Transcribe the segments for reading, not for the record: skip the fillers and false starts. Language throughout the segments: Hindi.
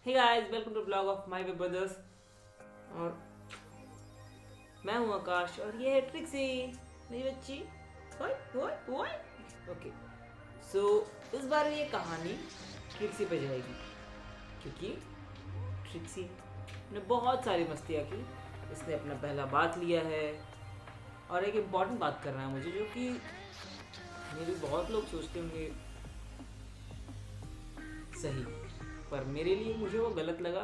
Hey guys, welcome to blog of my brothers. और मैं हूं आकाश और ये है ट्रिक्सी, मेरी बच्ची। ओए ओए ओए। ओके, सो इस बार ये कहानी ट्रिक्सी पे जाएगी क्योंकि ट्रिक्सी ने बहुत सारी मस्तियाँ की। इसने अपना पहला बात लिया है और एक इम्पॉर्टेंट बात करना है मुझे, जो कि मेरे बहुत लोग सोचते होंगे सही, पर मेरे लिए मुझे वो गलत लगा।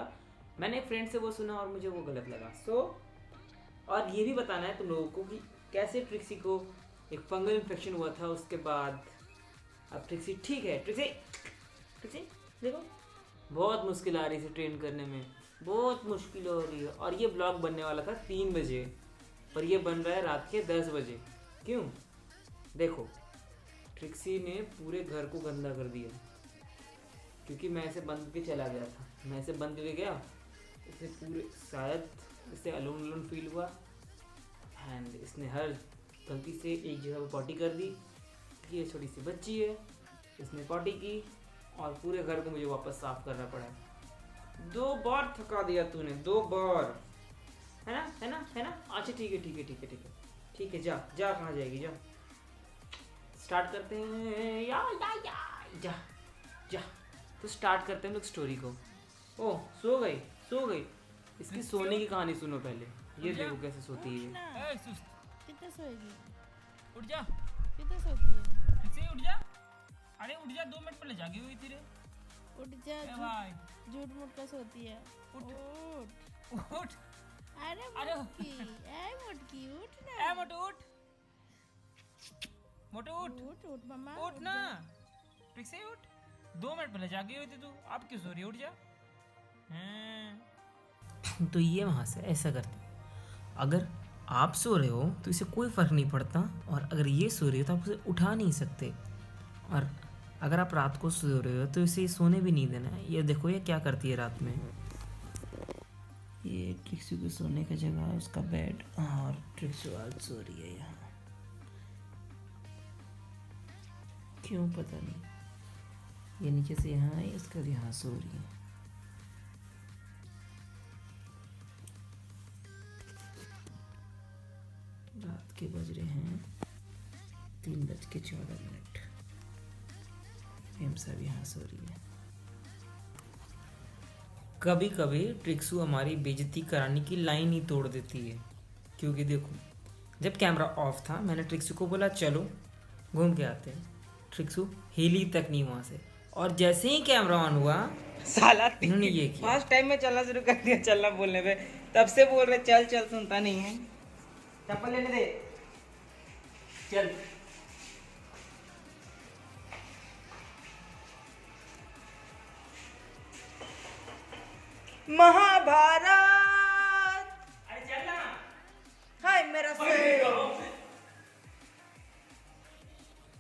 मैंने एक फ्रेंड से वो सुना और मुझे वो गलत लगा। और ये भी बताना है तुम लोगों को कि कैसे ट्रिक्सी को एक फंगल इन्फेक्शन हुआ था, उसके बाद अब ट्रिक्सी ठीक है। ट्रिक्सी ट्रिक्सी देखो, बहुत मुश्किल आ रही है ट्रेन करने में, बहुत मुश्किल हो रही है। और ये ब्लॉग बनने वाला था 3 बजे, पर ये बन रहा है रात के 10 बजे। क्यों? देखो, ट्रिक्सी ने पूरे घर को गंदा कर दिया क्योंकि मैं इसे बंद करके चला गया था। मैं इसे बंद करके गया, इसने पूरे, शायद इससे अलोन अलोन फील हुआ एंड इसने हर गलती से एक जगह पर पॉटी कर दी। ये छोटी सी बच्ची है, इसने पॉटी की और पूरे घर को मुझे वापस साफ करना पड़ा। 2 बार थका दिया तूने, 2 बार, है ना है ना है ना। अच्छा ठीक है ठीक है ठीक है ठीक है ठीक है, जा जा, कहाँ जाएगी, जा। स्टार्ट करते हैं या जा जा। तो स्टार्ट करते हैं लोग स्टोरी को। ओह, सो गई सो गई। इसकी सोने की कहानी सुनो पहले। ये देखो कैसे सोती है। कितने सोएगी? उठ जा, कितने सोती है? ऐसे ही उठ जा। अरे उठ जा, 2 मिनट पहले जागी हुई थी रे। उठ जा। ए भाई झूठ मूठ का सोती है। उठ उठ। उठ। अरे अरे मुटकी, ए मुटकी, उठ ना। ए मोटू उठ, मोटू उठ, उठ उठ मम्मा, उठ ना। ठीक से उठ, 2 मिनट पहले जागी हुई थी तू, अब क्यों सो रही है? उठ जा। तो ये वहाँ से ऐसा करते हैं, अगर आप सो रहे हो तो इसे कोई फ़र्क नहीं पड़ता, और अगर ये सो रही हो तो आप उसे उठा नहीं सकते। और अगर आप रात को सो रहे हो तो इसे सोने भी नहीं देना है। ये देखो ये क्या करती है रात में। ये ट्रिक्सी को सोने का जगह है, उसका बेड, और ट्रिक्सी आज सो रही है यहाँ। क्यों पता नहीं। ये नीचे से यहाँ आई, उसके बाद यहाँ सो रही है। रात के बज रहे हैं 3:14। हेमसा भी यहाँ सो रही है। कभी कभी ट्रिक्सू हमारी बेइज्जती कराने की लाइन ही तोड़ देती है, क्योंकि देखो, जब कैमरा ऑफ था मैंने ट्रिक्सू को बोला चलो घूम के आते हैं। ट्रिक्सू हिली तक नहीं वहाँ से, और जैसे ही कैमरा ऑन हुआ साला इन्होंने ये किया। फर्स्ट टाइम में चलना शुरू कर दिया, चलना बोलने पे तब से बोल रहे चल चल, सुनता नहीं है। चप्पल लेने दे, चल। महाभारत, अरे चल ना। हाय मेरा सर,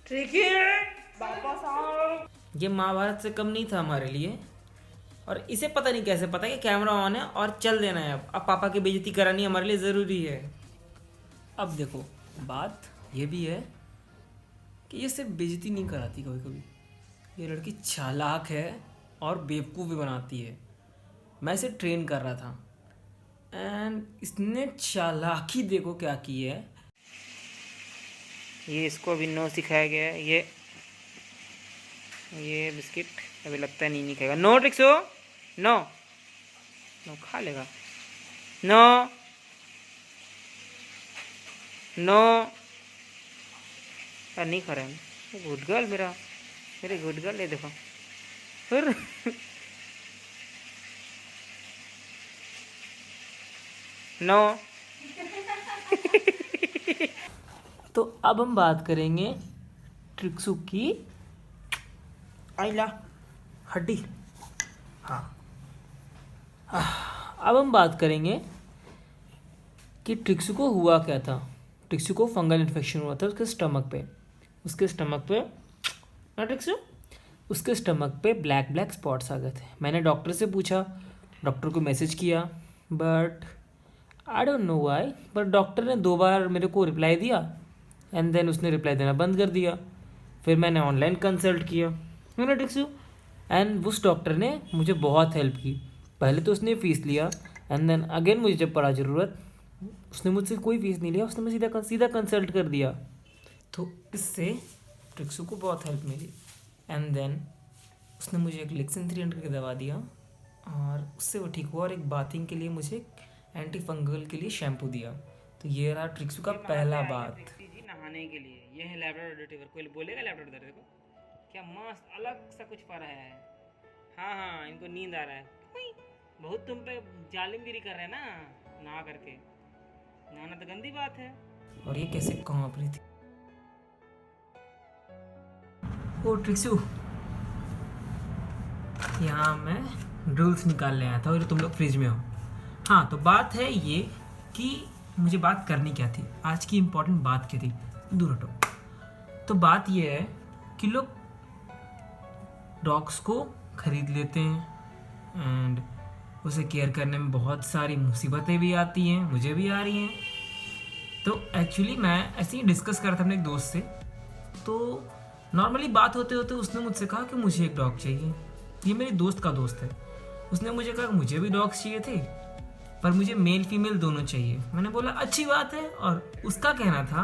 ठीक है वापस आओ। ये महाभारत से कम नहीं था हमारे लिए। और इसे पता नहीं कैसे पता कि कैमरा ऑन है और चल देना है। अब पापा की बेइज्जती करानी हमारे लिए ज़रूरी है। अब देखो, बात ये भी है कि ये सिर्फ बेइज्जती नहीं कराती, कभी कभी ये लड़की चालाक है और बेवकूफ़ भी बनाती है। मैं इसे ट्रेन कर रहा था एंड इसने चालाकी देखो क्या की है। ये इसको अभी नो सिखाया गया है। ये बिस्किट अभी लगता है नहीं खाएगा। नो ट्रिक्सो, नो नो, खा लेगा। नो नो, यार नहीं खा रहा है। गुड गर्ल, मेरे गुड गर्ल, ये देखो। फिर नो। तो अब हम बात करेंगे ट्रिक्सू की आइला हड्डी। हाँ, अब हम बात करेंगे कि ट्रिक्सू को हुआ क्या था। ट्रिक्सू को फंगल इन्फेक्शन हुआ था उसके स्टमक पे। ना ट्रिक्सू, उसके स्टमक पे ब्लैक ब्लैक स्पॉट्स आ गए थे। मैंने डॉक्टर से पूछा, डॉक्टर को मैसेज किया, but I don't know why, but doctor ने 2 बार मेरे को रिप्लाई दिया एंड देन उसने रिप्लाई देना बंद कर दिया। फिर मैंने ऑनलाइन कंसल्ट किया, है ना ट्रिक्सू, एंड उस डॉक्टर ने मुझे बहुत हेल्प की। पहले तो उसने फीस लिया एंड देन अगेन मुझे जब पड़ा ज़रूरत उसने मुझसे कोई फीस नहीं लिया, उसने मुझे सीधा कंसल्ट कर दिया। तो इससे ट्रिक्सू को बहुत हेल्प मिली एंड देन उसने मुझे एक लेक्सिन 300 की दवा दिया और उससे वो ठीक हुआ और एक बाथिंग के लिए मुझे एंटी फंगल के लिए शैम्पू दिया। तो ये रहा ट्रिक्सू का पहला बात। जी नहाने के लिए ये है लैब्राडोर रिट्रीवर। कोई बोलेगा लैब्राडोर, देखो क्या मस्त अलग सा कुछ पा रहा है। हाँ इनको नींद आ रहा है। बहुत तुम पे जालिमगिरी कर रहे हैं ना नहा करके। नहाना तो गंदी बात है। और ये कैसे कांप रही थी। ओ ट्रिक्सू, यहाँ मैं ड्रिल्स निकालने आया था और तुम लोग फ्रिज में हो। हाँ तो बात है ये कि मुझे बात करनी क्या थी, आज की इम्पोर्टेंट बात क्या थी। दूर हटो। तो बात ये है कि लोग डॉग्स को खरीद लेते हैं एंड उसे केयर करने में बहुत सारी मुसीबतें भी आती हैं, मुझे भी आ रही हैं। तो एक्चुअली मैं ऐसे ही डिस्कस कर रहा था अपने एक दोस्त से। तो नॉर्मली बात होते होते उसने मुझसे कहा कि मुझे एक डॉग चाहिए। ये मेरे दोस्त का दोस्त है। उसने मुझे कहा मुझे भी डॉग्स चाहिए थे पर मुझे मेल फीमेल दोनों चाहिए। मैंने बोला अच्छी बात है। और उसका कहना था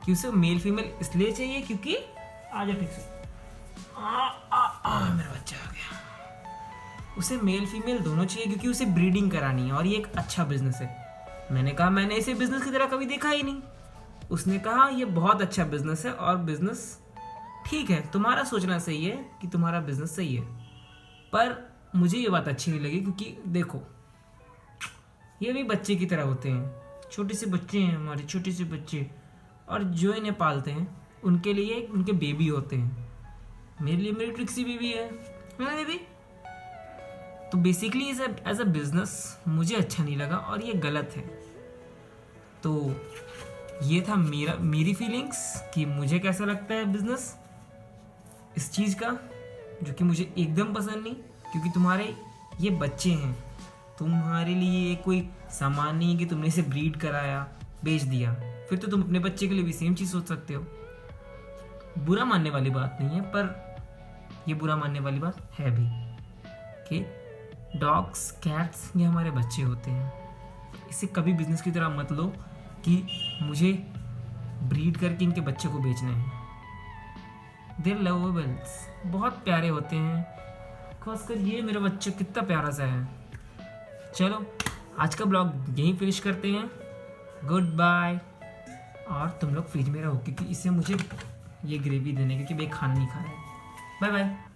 कि उसे मेल फीमेल इसलिए चाहिए क्योंकि आ जा ठीक से मेरा बच्चा आ गया। उसे मेल फीमेल दोनों चाहिए क्योंकि उसे ब्रीडिंग करानी है और ये एक अच्छा बिजनेस है। मैंने कहा मैंने इसे बिजनेस की तरह कभी देखा ही नहीं। उसने कहा ये बहुत अच्छा बिजनेस है और बिजनेस ठीक है, तुम्हारा सोचना सही है कि तुम्हारा बिजनेस सही है, पर मुझे ये बात अच्छी नहीं लगी क्योंकि देखो ये भी बच्चे की तरह होते हैं। छोटे से बच्चे हैं हमारे, छोटे से बच्चे, और जो इन्हें पालते हैं उनके लिए उनके बेबी होते हैं। मेरे लिए मेरी ट्रिक्सी बेबी है ना बेबी। तो बेसिकली एज अ बिजनेस मुझे अच्छा नहीं लगा और ये गलत है। तो ये था मेरी फीलिंग्स कि मुझे कैसा लगता है बिजनेस इस चीज़ का, जो कि मुझे एकदम पसंद नहीं। क्योंकि तुम्हारे ये बच्चे हैं, तुम्हारे लिए ये कोई सामान नहीं है कि तुमने इसे ब्रीड कराया बेच दिया। फिर तो तुम अपने बच्चे के लिए भी सेम चीज़ सोच सकते हो। बुरा मानने वाली बात नहीं है, पर ये बुरा मानने वाली बात है भी कि डॉग्स कैट्स ये हमारे बच्चे होते हैं। इसे कभी बिजनेस की तरह मत लो कि मुझे ब्रीड करके इनके बच्चे को बेचना है। देयर लवेबल्स, बहुत प्यारे होते हैं। खासकर ये मेरा बच्चा कितना प्यारा सा है। चलो आज का ब्लॉग यहीं फिनिश करते हैं। Good bye. और तुम लोग फ्रिज में रहो क्योंकि इससे मुझे ये ग्रेवी देने क्योंकि मैं खाना नहीं खा रहा है। Bye bye.